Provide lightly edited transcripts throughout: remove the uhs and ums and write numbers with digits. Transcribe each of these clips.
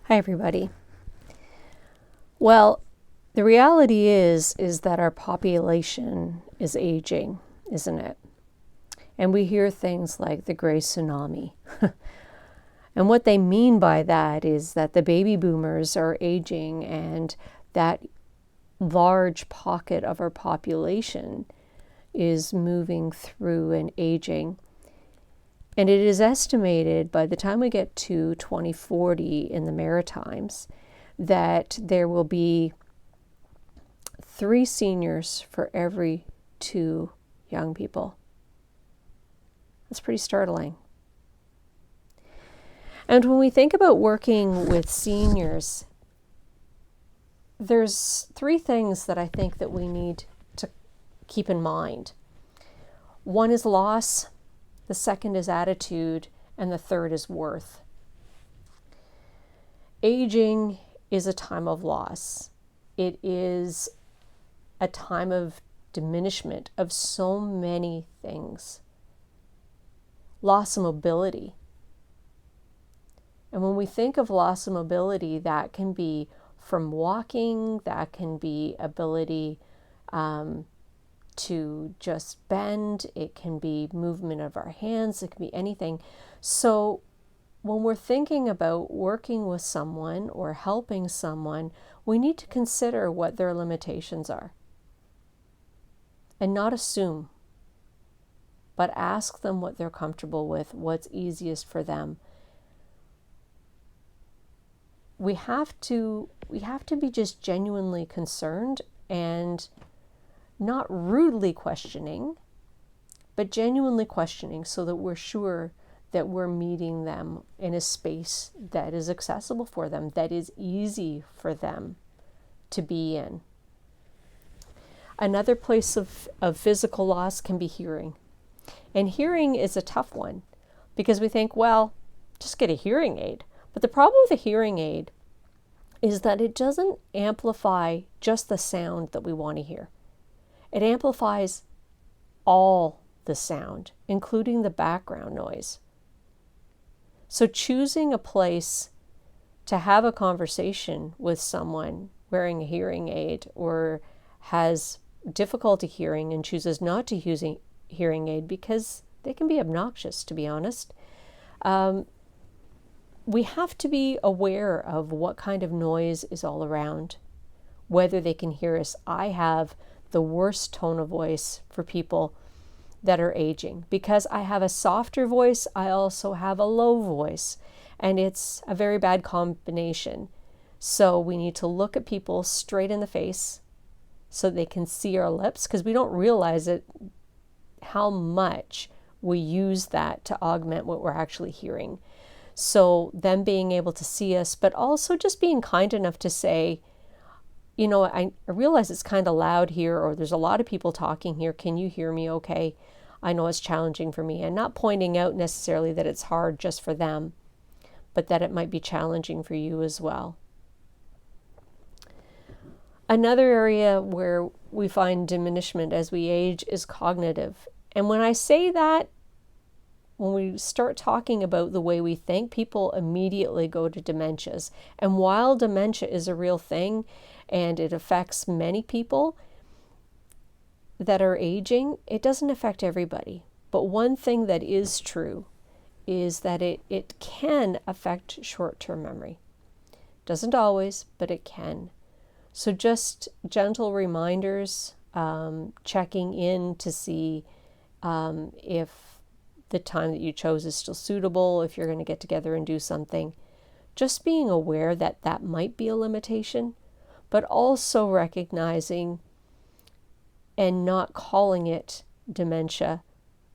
Hi, everybody. Well, the reality is that our population is aging, isn't it? And we hear things like the gray tsunami. And what they mean by that is that the baby boomers are aging and that large pocket of our population is moving through and aging. And it is estimated by the time we get to 2040 in the Maritimes that there will be 3 seniors for every 2 young people. That's pretty startling. And when we think about working with seniors, there's 3 things that I think that we need to keep in mind. One is loss, the second is attitude, and the third is worth. Aging is a time of loss. It is a time of diminishment of so many things. Loss of mobility. And when we think of loss of mobility, that can be from walking, that can be ability to just bend, it can be movement of our hands, it can be anything. So when we're thinking about working with someone or helping someone, we need to consider what their limitations are. And not assume, but ask them what they're comfortable with, what's easiest for them. We have to be just genuinely concerned and not rudely questioning, but genuinely questioning so that we're sure that we're meeting them in a space that is accessible for them, that is easy for them to be in. Another place of physical loss can be hearing. And hearing is a tough one because we think, well, just get a hearing aid. But the problem with a hearing aid is that it doesn't amplify just the sound that we want to hear. It amplifies all the sound, including the background noise. So choosing a place to have a conversation with someone wearing a hearing aid or has difficulty hearing and chooses not to use a hearing aid because they can be obnoxious, to be honest. We have to be aware of what kind of noise is all around, whether they can hear us. I have the worst tone of voice for people that are aging because I have a softer voice. I also have a low voice, and it's a very bad combination. So we need to look at people straight in the face so they can see our lips, because we don't realize it how much we use that to augment what we're actually hearing. So them being able to see us, but also just being kind enough to say, you know, I realize it's kind of loud here, or there's a lot of people talking here. Can you hear me okay? I know it's challenging for me. And not pointing out necessarily that it's hard just for them, but that it might be challenging for you as well. Another area where we find diminishment as we age is cognitive. And when I say that, when we start talking about the way we think, people immediately go to dementias. And while dementia is a real thing and it affects many people that are aging, it doesn't affect everybody. But one thing that is true is that it can affect short-term memory. Doesn't always, but it can. So just gentle reminders, checking in to see if the time that you chose is still suitable, if you're going to get together and do something. Just being aware that that might be a limitation, but also recognizing and not calling it dementia,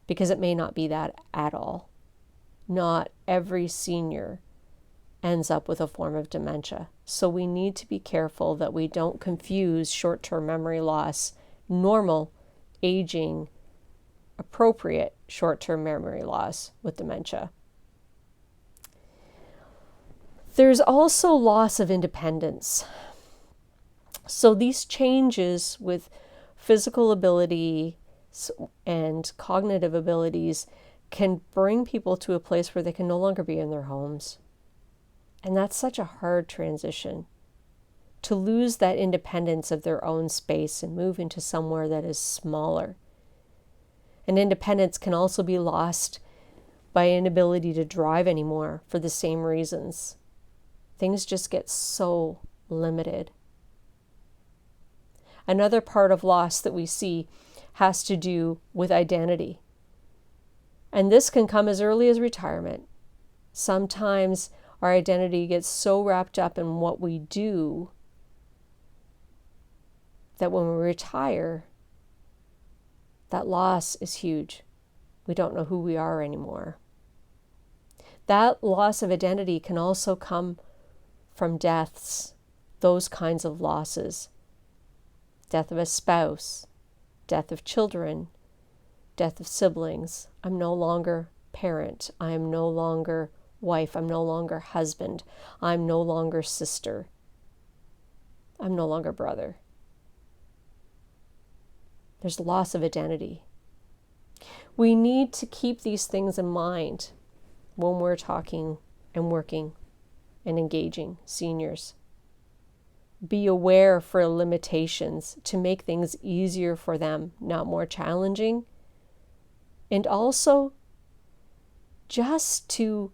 because it may not be that at all. Not every senior ends up with a form of dementia. So we need to be careful that we don't confuse short-term memory loss, normal aging, appropriate short-term memory loss with dementia. There's also loss of independence. So these changes with physical ability and cognitive abilities can bring people to a place where they can no longer be in their homes. And that's such a hard transition, to lose that independence of their own space and move into somewhere that is smaller. And independence can also be lost by inability to drive anymore for the same reasons. Things just get so limited. Another part of loss that we see has to do with identity. And this can come as early as retirement. Sometimes our identity gets so wrapped up in what we do that when we retire, that loss is huge. We don't know who we are anymore. That loss of identity can also come from deaths, those kinds of losses. Death of a spouse, death of children, death of siblings. I'm no longer parent. I am no longer wife. I'm no longer husband. I'm no longer sister. I'm no longer brother. There's loss of identity. We need to keep these things in mind when we're talking and working and engaging seniors. Be aware for limitations to make things easier for them, not more challenging. And also just to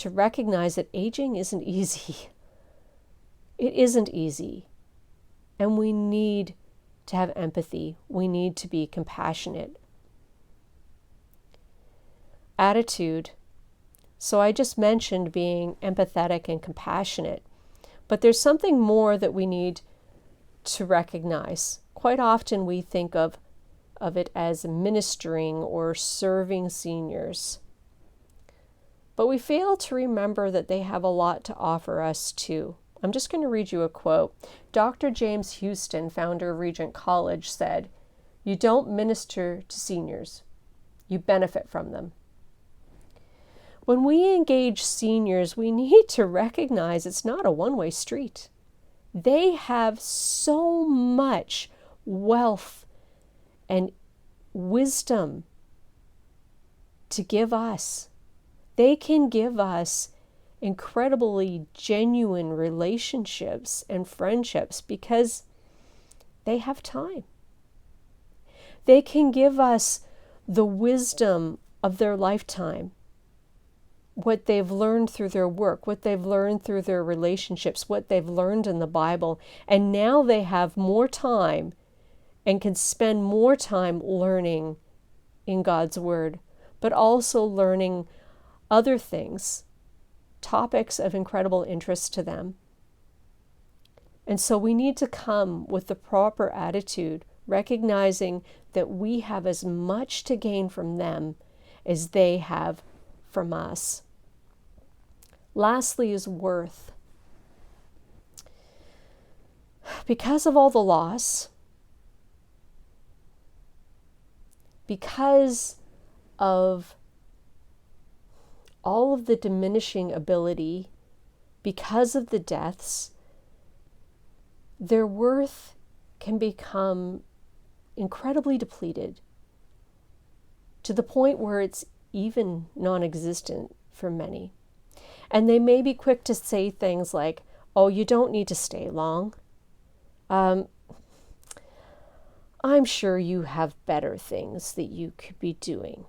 recognize that aging isn't easy. It isn't easy. And we need to have empathy. We need to be compassionate. Attitude. So I just mentioned being empathetic and compassionate, but there's something more that we need to recognize. Quite often we think of it as ministering or serving seniors, but we fail to remember that they have a lot to offer us too. I'm just going to read you a quote. Dr. James Houston, founder of Regent College, said, "You don't minister to seniors, you benefit from them." When we engage seniors, we need to recognize it's not a one-way street. They have so much wealth and wisdom to give us. They can give us incredibly genuine relationships and friendships because they have time. They can give us the wisdom of their lifetime, what they've learned through their work, what they've learned through their relationships, what they've learned in the Bible, and now they have more time and can spend more time learning in God's Word, but also learning other things, topics of incredible interest to them. And so we need to come with the proper attitude, recognizing that we have as much to gain from them as they have from us. Lastly is worth. Because of all the loss, because of all of the diminishing ability, because of the deaths, their worth can become incredibly depleted to the point where it's even non-existent for many. And they may be quick to say things like, "Oh, you don't need to stay long. I'm sure you have better things that you could be doing.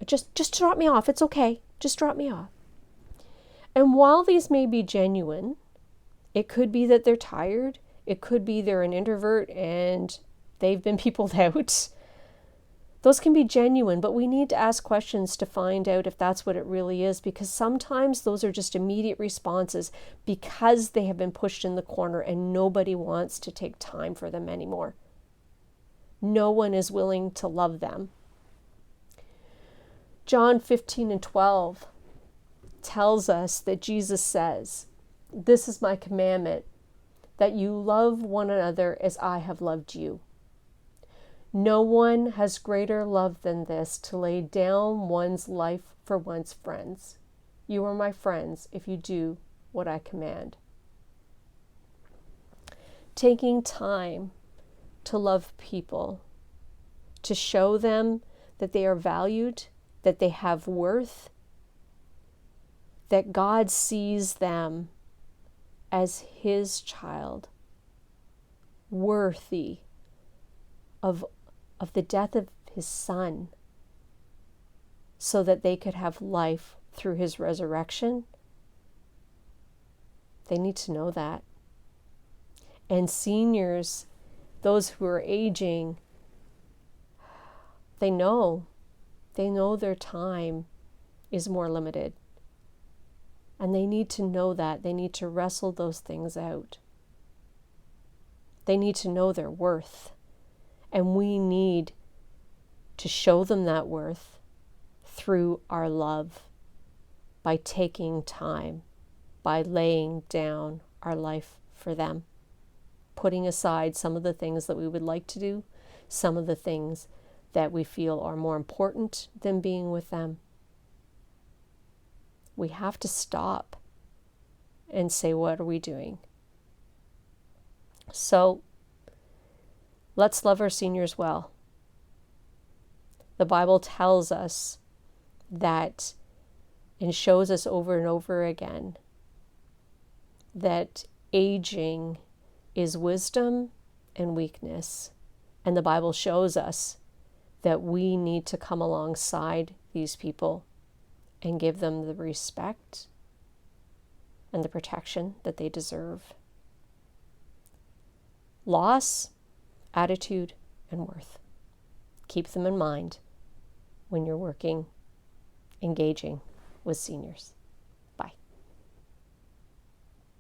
Just drop me off. It's okay. Just drop me off." And while these may be genuine, it could be that they're tired. It could be they're an introvert and they've been peopled out. Those can be genuine, but we need to ask questions to find out if that's what it really is, because sometimes those are just immediate responses because they have been pushed in the corner and nobody wants to take time for them anymore. No one is willing to love them. John 15:12 tells us that Jesus says, "This is my commandment, that you love one another as I have loved you. No one has greater love than this, to lay down one's life for one's friends. You are my friends if you do what I command." Taking time to love people, to show them that they are valued, that they have worth, that God sees them as his child, worthy of the death of his son, so that they could have life through his resurrection. They need to know that. And seniors, those who are aging, they know their time is more limited. And they need to know that. They need to wrestle those things out. They need to know their worth. And we need to show them that worth through our love, by taking time, by laying down our life for them, putting aside some of the things that we would like to do, some of the things that we feel are more important than being with them. We have to stop and say, what are we doing? So let's love our seniors well. The Bible tells us that, and shows us over and over again, that aging is wisdom and weakness. And the Bible shows us that we need to come alongside these people and give them the respect and the protection that they deserve. Loss, attitude, and worth. Keep them in mind when you're engaging with seniors.